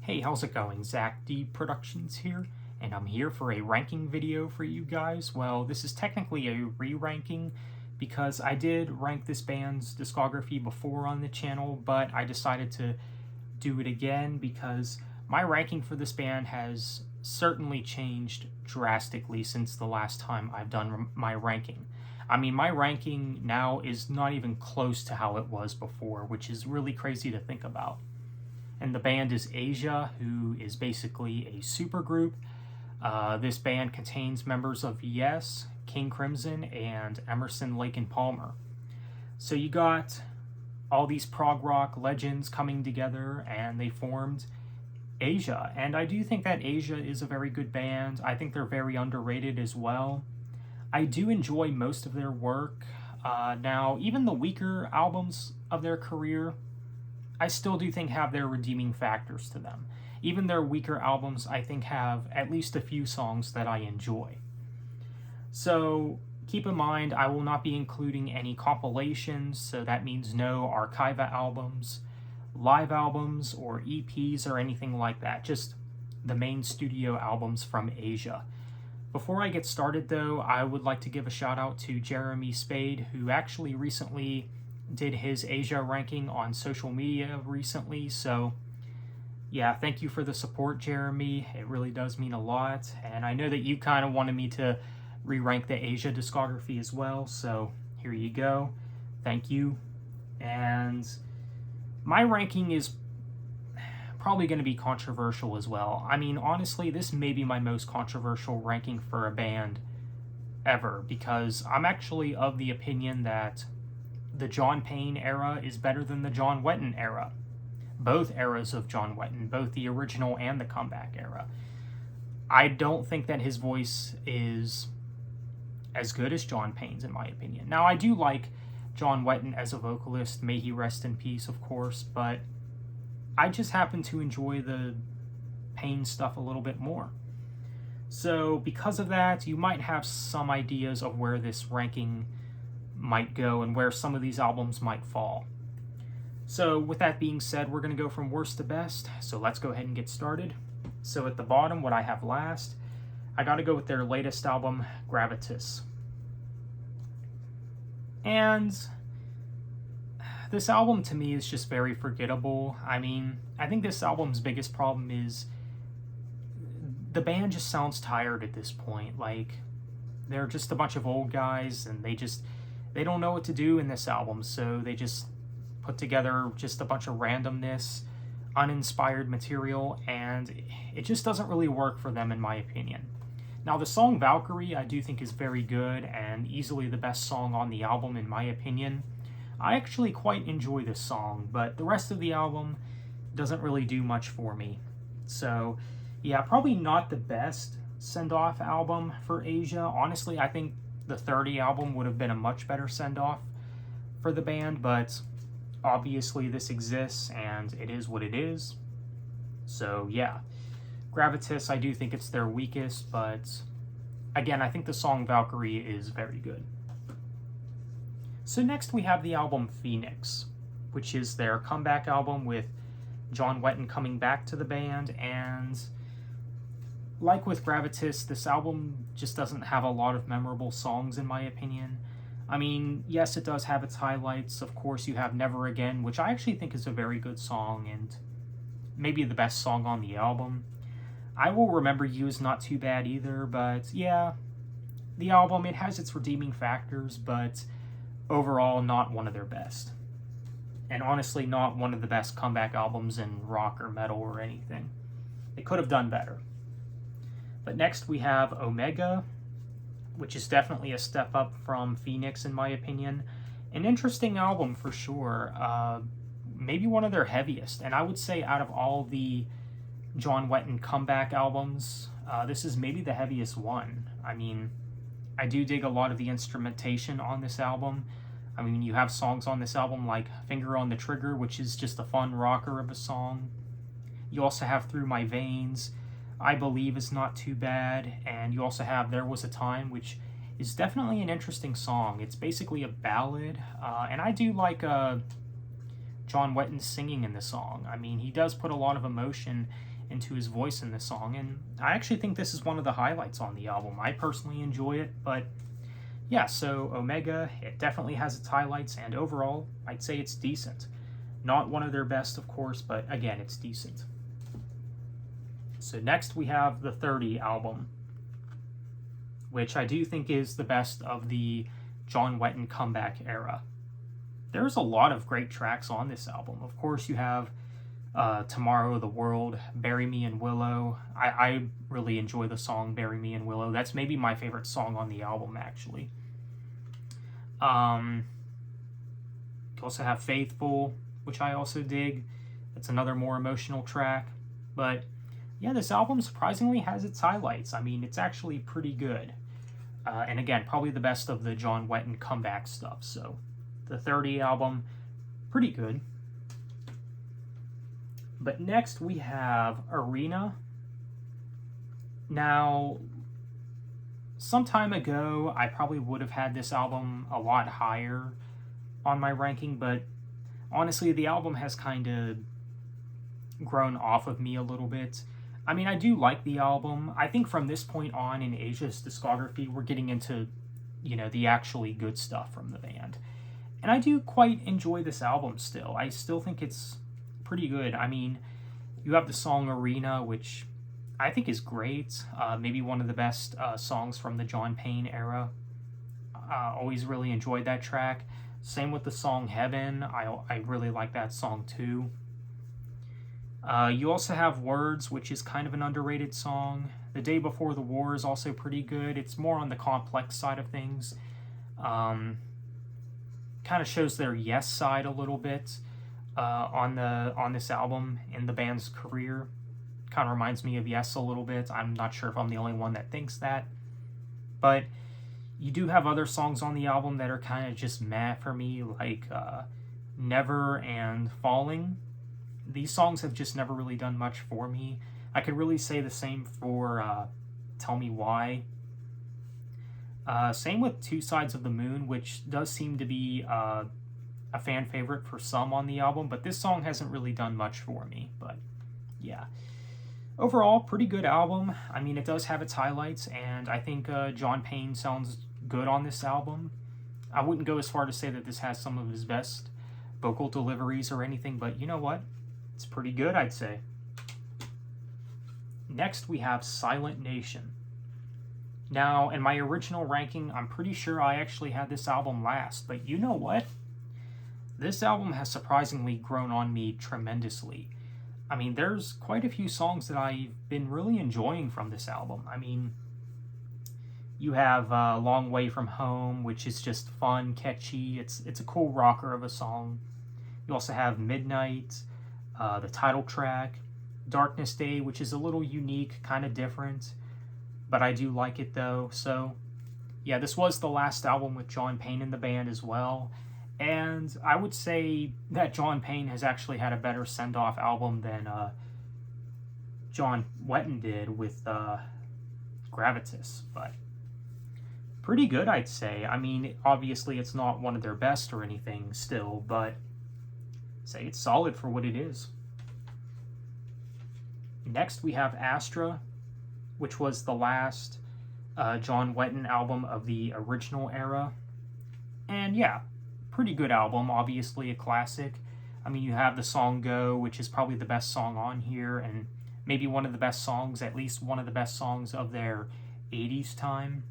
Hey, how's it going? Zach D Productions here, and I'm here for a ranking video for you guys. Well, this is technically a re-ranking because I did rank this band's discography before on the channel, but I decided to do it again because my ranking for this band has certainly changed drastically since the last time I've done my ranking. I mean, my ranking now is not even close to how it was before, which is really crazy to think about. And the band is Asia, who is basically a supergroup. This band contains members of Yes, King Crimson, and Emerson, Lake and Palmer. So you got all these prog rock legends coming together, and they formed Asia. And I do think that Asia is a very good band. I think they're very underrated as well. I do enjoy most of their work. Now, even the weaker albums of their career, I still do think have their redeeming factors to them. Even their weaker albums, I think, have at least a few songs that I enjoy. So keep in mind, I will not be including any compilations, so that means no Archiva albums, live albums, or EPs or anything like that, just the main studio albums from Asia. Before I get started, though, I would like to give a shout out to Jeremy Spade, who actually recently did his Asia ranking on social media recently. So yeah, thank you for the support, Jeremy. It really does mean a lot, and I know that you kind of wanted me to re-rank the Asia discography as well, so here you go. Thank you. And my ranking is probably going to be controversial as well. I mean, honestly, this may be my most controversial ranking for a band ever, because I'm actually of the opinion that the John Payne era is better than the John Wetton era. Both eras of John Wetton, both the original and the comeback era. I don't think that his voice is as good as John Payne's, in my opinion. Now, I do like John Wetton as a vocalist. May he rest in peace, of course, but I just happen to enjoy the Payne stuff a little bit more. So because of that, you might have some ideas of where this ranking might go and where some of these albums might fall. So with that being said, we're going to go from worst to best, so let's go ahead and get started. So at the bottom, what I have last, I got to go with their latest album, Gravitus. And this album to me is just very forgettable. I mean, I think this album's biggest problem is the band just sounds tired at this point. Like, they're just a bunch of old guys, and they don't know what to do in this album, so they just put together just a bunch of randomness, uninspired material, and it just doesn't really work for them, in my opinion. Now, the song Valkyrie I do think is very good and easily the best song on the album, in my opinion. I actually quite enjoy this song, but the rest of the album doesn't really do much for me. So, yeah, probably not the best send-off album for Asia. Honestly, I think the 30 album would have been a much better send-off for the band, but obviously this exists and it is what it is. So yeah, Gravitus, I do think it's their weakest, but again, I think the song Valkyrie is very good. So next we have the album Phoenix, which is their comeback album with John Wetton coming back to the band, and like with Gravitus, this album just doesn't have a lot of memorable songs, in my opinion. I mean, yes, it does have its highlights. Of course, you have Never Again, which I actually think is a very good song, and maybe the best song on the album. I Will Remember You is not too bad either, but yeah, the album, it has its redeeming factors, but overall, not one of their best. And honestly, not one of the best comeback albums in rock or metal or anything. They could have done better. But next we have Omega, which is definitely a step up from Phoenix, in my opinion. An interesting album for sure. Maybe one of their heaviest. And I would say out of all the John Wetton comeback albums, this is maybe the heaviest one. I mean, I do dig a lot of the instrumentation on this album. I mean, you have songs on this album like Finger on the Trigger, which is just a fun rocker of a song. You also have Through My Veins, I Believe is not too bad, and you also have There Was a Time, which is definitely an interesting song. It's basically a ballad, and I do like John Wetton singing in the song. I mean, he does put a lot of emotion into his voice in this song, and I actually think this is one of the highlights on the album. I personally enjoy it, but yeah, so Omega, it definitely has its highlights, and overall, I'd say it's decent. Not one of their best, of course, but again, it's decent. So next we have the 30 album, which I do think is the best of the John Wetton comeback era. There's a lot of great tracks on this album. Of course, you have Tomorrow, The World, Bury Me in Willow. I really enjoy the song Bury Me in Willow. That's maybe my favorite song on the album, actually. You also have Faithful, which I also dig. It's another more emotional track. But yeah, this album surprisingly has its highlights. I mean, it's actually pretty good. And again, probably the best of the John Wetton comeback stuff. So the 30 album, pretty good. But next we have Arena. Now, some time ago, I probably would have had this album a lot higher on my ranking, but honestly, the album has kind of grown off of me a little bit. I mean, I do like the album. I think from this point on in Asia's discography, we're getting into, the actually good stuff from the band. And I do quite enjoy this album still. I still think it's pretty good. I mean, you have the song Arena, which I think is great. Maybe one of the best songs from the John Payne era. Always really enjoyed that track. Same with the song Heaven. I really like that song too. You also have Words, which is kind of an underrated song. The Day Before the War is also pretty good. It's more on the complex side of things. Kind of shows their Yes side a little bit on this album in the band's career. Kind of reminds me of Yes a little bit. I'm not sure if I'm the only one that thinks that. But you do have other songs on the album that are kind of just meh for me, like Never and Falling. These songs have just never really done much for me. I could really say the same for Tell Me Why. Same with Two Sides of the Moon, which does seem to be a fan favorite for some on the album, but this song hasn't really done much for me. But yeah, overall, pretty good album. I mean, it does have its highlights, and I think John Payne sounds good on this album. I wouldn't go as far to say that this has some of his best vocal deliveries or anything, but you know what? It's pretty good, I'd say. Next, we have Silent Nation. Now, in my original ranking, I'm pretty sure I actually had this album last, but you know what? This album has surprisingly grown on me tremendously. I mean, there's quite a few songs that I've been really enjoying from this album. I mean, you have Long Way From Home, which is just fun, catchy. It's a cool rocker of a song. You also have Midnight, the title track, Darkness Day, which is a little unique, kind of different, but I do like it though. So yeah, this was the last album with John Payne in the band as well, and I would say that John Payne has actually had a better send-off album than John Wetton did with Gravitus, but pretty good, I'd say. I mean, obviously it's not one of their best or anything still, but say it's solid for what it is. Next, we have Astra, which was the last John Wetton album of the original era. And yeah, pretty good album, obviously a classic. I mean, you have the song Go, which is probably the best song on here, and maybe one of the best songs, at least one of the best songs of their 80s time.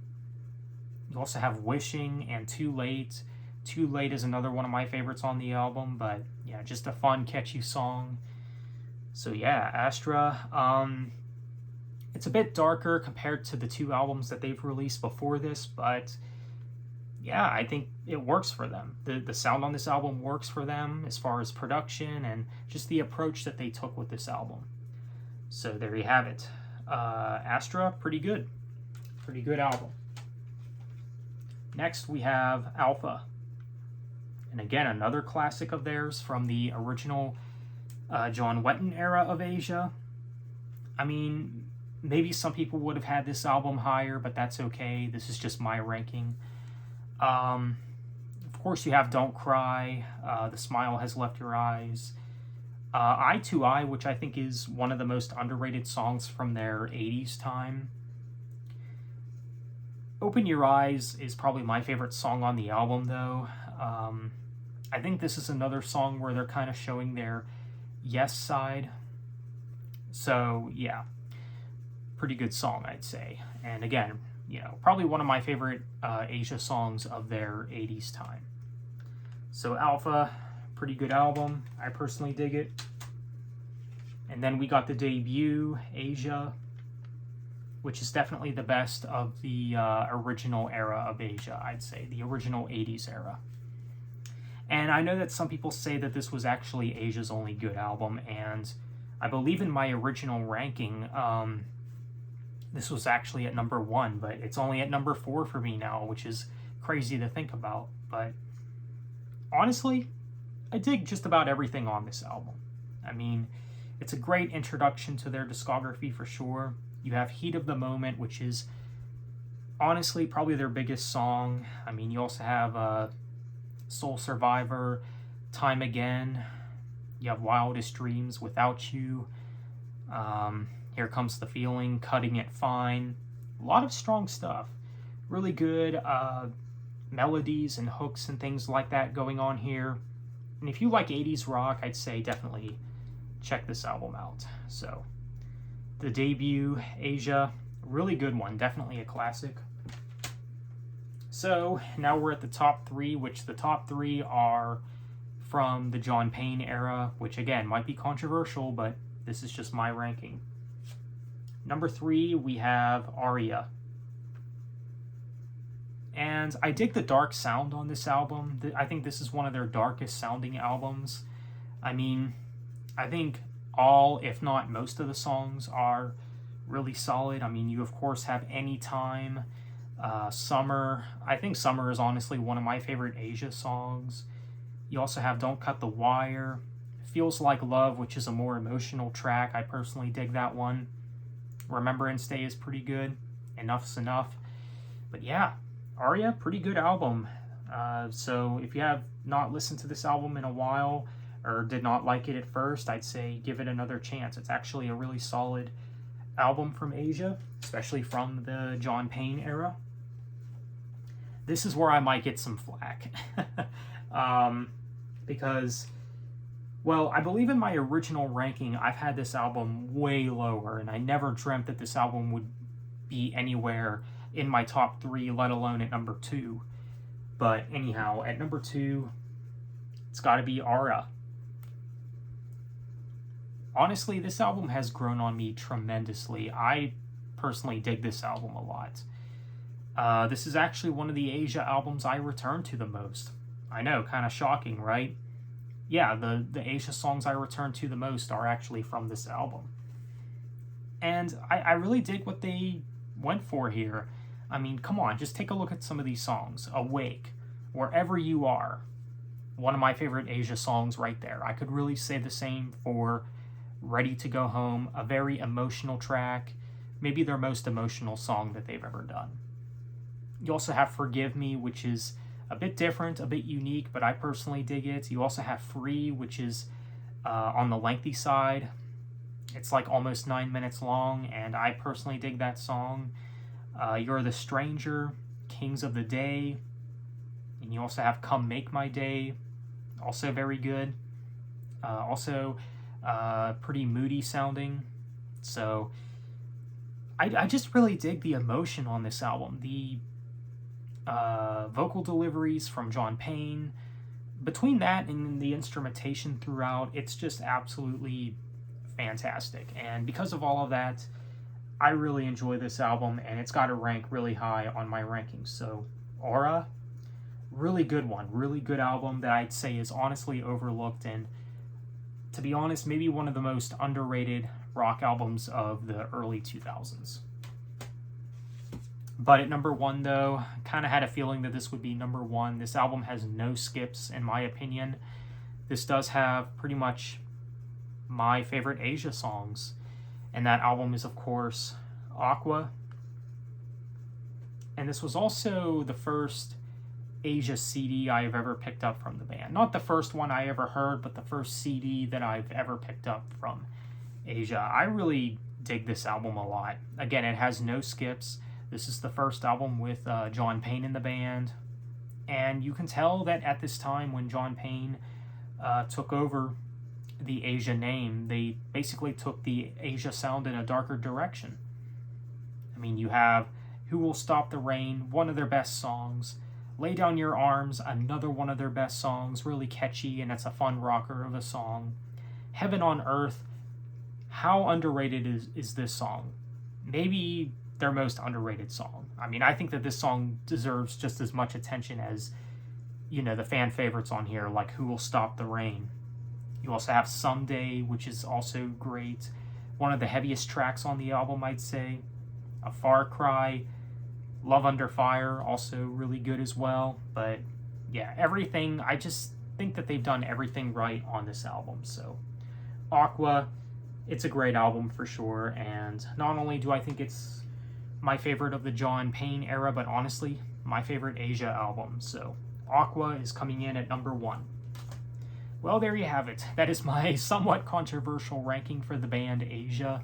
You also have Wishing and Too Late. Too Late is another one of my favorites on the album, but yeah, just a fun, catchy song. So yeah, Astra. It's a bit darker compared to the two albums that they've released before this, but yeah, I think it works for them. The sound on this album works for them as far as production and just the approach that they took with this album. So there you have it. Astra, pretty good. Pretty good album. Next, we have Alpha. And again, another classic of theirs from the original John Wetton era of Asia. I mean, maybe some people would have had this album higher, but that's okay. This is just my ranking. Of course, you have Don't Cry, The Smile Has Left Your Eyes. Eye to Eye, which I think is one of the most underrated songs from their 80s time. Open Your Eyes is probably my favorite song on the album, though. I think this is another song where they're kind of showing their yes side. So, yeah, pretty good song, I'd say. And again, you know, probably one of my favorite Asia songs of their 80s time. So, Alpha, pretty good album. I personally dig it. And then we got the debut, Asia, which is definitely the best of the original era of Asia, I'd say, the original 80s era. And I know that some people say that this was actually Asia's only good album, and I believe in my original ranking, this was actually at number 1, but it's only at number 4 for me now, which is crazy to think about. But honestly, I dig just about everything on this album. I mean, it's a great introduction to their discography for sure. You have Heat of the Moment, which is honestly probably their biggest song. I mean, you also have Soul Survivor, Time Again. You have Wildest Dreams, Without You. Here Comes the Feeling, Cutting It Fine. A lot of strong stuff. Really good melodies and hooks and things like that going on here. And if you like 80s rock, I'd say definitely check this album out. So, the debut, Asia, really good one. Definitely a classic. So, now we're at the top 3, which the top 3 are from the John Payne era, which again might be controversial, but this is just my ranking. Number 3, we have Arya. And I dig the dark sound on this album. I think this is one of their darkest sounding albums. I mean, I think all, if not most of the songs are really solid. I mean, you of course have Anytime, Summer. I think Summer is honestly one of my favorite Asia songs. You also have Don't Cut the Wire, Feels Like Love, which is a more emotional track. I personally dig that one. Remembrance Day is pretty good. Enough's Enough. But yeah, Arya, pretty good album. So if you have not listened to this album in a while or did not like it at first, I'd say give it another chance. It's actually a really solid album from Asia, especially from the John Payne era. This is where I might get some flack. Because, well, I believe in my original ranking, I've had this album way lower, and I never dreamt that this album would be anywhere in my top 3, let alone at number 2. But anyhow, at number 2, it's got to be Arya. Honestly, this album has grown on me tremendously. I personally dig this album a lot. This is actually one of the Asia albums I return to the most. I know, kind of shocking, right? Yeah, the Asia songs I return to the most are actually from this album. And I really dig what they went for here. I mean, come on, just take a look at some of these songs. Awake, Wherever You Are, one of my favorite Asia songs right there. I could really say the same for Ready to Go Home, a very emotional track, maybe their most emotional song that they've ever done. You also have Forgive Me, which is a bit different, a bit unique, but I personally dig it. You also have Free, which is on the lengthy side. It's like almost 9 minutes long, and I personally dig that song. You're the Stranger, Kings of the Day, and you also have Come Make My Day, also very good. Also pretty moody sounding. So I just really dig the emotion on this album. The vocal deliveries from John Payne, between that and the instrumentation throughout, it's just absolutely fantastic. And because of all of that, I really enjoy this album, and it's got to rank really high on my rankings. So Arya, really good one, really good album that I'd say is honestly overlooked, and to be honest, maybe one of the most underrated rock albums of the early 2000s. But at number 1, though, kind of had a feeling that this would be number 1. This album has no skips, in my opinion. This does have pretty much my favorite Asia songs, and that album is, of course, Aqua. And this was also the first Asia CD I have ever picked up from the band. Not the first one I ever heard, but the first CD that I've ever picked up from Asia. I really dig this album a lot. Again, it has no skips. This is the first album with John Payne in the band. And you can tell that at this time when John Payne took over the Asia name, they basically took the Asia sound in a darker direction. I mean, you have Who Will Stop the Rain, one of their best songs. Lay Down Your Arms, another one of their best songs, really catchy, and it's a fun rocker of a song. Heaven on Earth, how underrated is this song? Maybe their most underrated song. I mean, I think that this song deserves just as much attention as, you know, the fan favorites on here, like Who Will Stop the Rain. You also have Someday, which is also great. One of the heaviest tracks on the album, I'd say. A Far Cry. Love Under Fire, also really good as well. But yeah, everything, I just think that they've done everything right on this album. So Aqua, it's a great album for sure. And not only do I think it's my favorite of the John Payne era, but honestly, my favorite Asia album. So Aqua is coming in at number 1. Well, there you have it. That is my somewhat controversial ranking for the band Asia.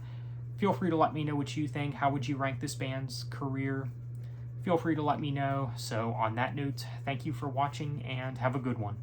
Feel free to let me know what you think. How would you rank this band's career? Feel free to let me know. So on that note, thank you for watching and have a good one.